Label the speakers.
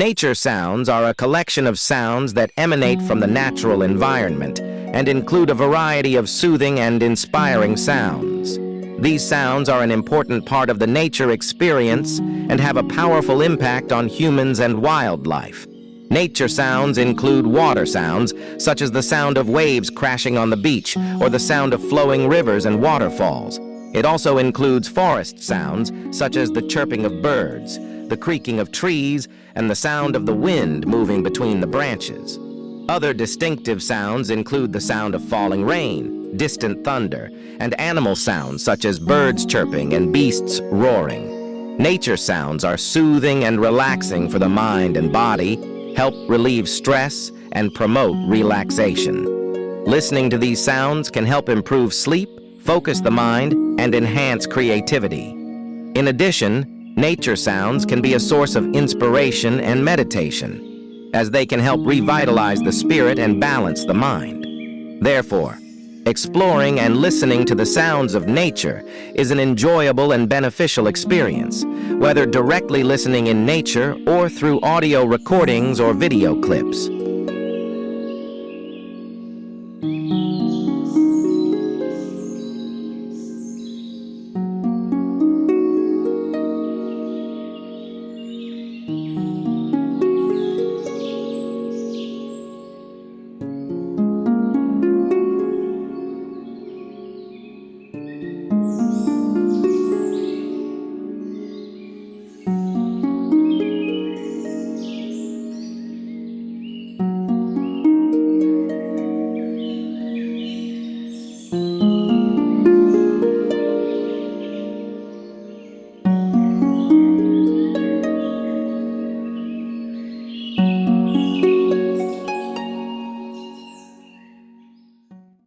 Speaker 1: Nature sounds are a collection of sounds that emanate from the natural environment and include a variety of soothing and inspiring sounds. These sounds are an important part of the nature experience and have a powerful impact on humans and wildlife. Nature sounds include water sounds, such as the sound of waves crashing on the beach or the sound of flowing rivers and waterfalls. It also includes forest sounds, such as the chirping of birds, the creaking of trees, and the sound of the wind moving between the branches. Other distinctive sounds include the sound of falling rain, distant thunder, and animal sounds such as birds chirping and beasts roaring. Nature sounds are soothing and relaxing for the mind and body, help relieve stress, and promote relaxation. Listening to these sounds can help improve sleep, focus the mind, and enhance creativity. In addition, nature sounds can be a source of inspiration and meditation, as they can help revitalize the spirit and balance the mind. Therefore, exploring and listening to the sounds of nature is an enjoyable and beneficial experience, whether directly listening in nature or through audio recordings or video clips.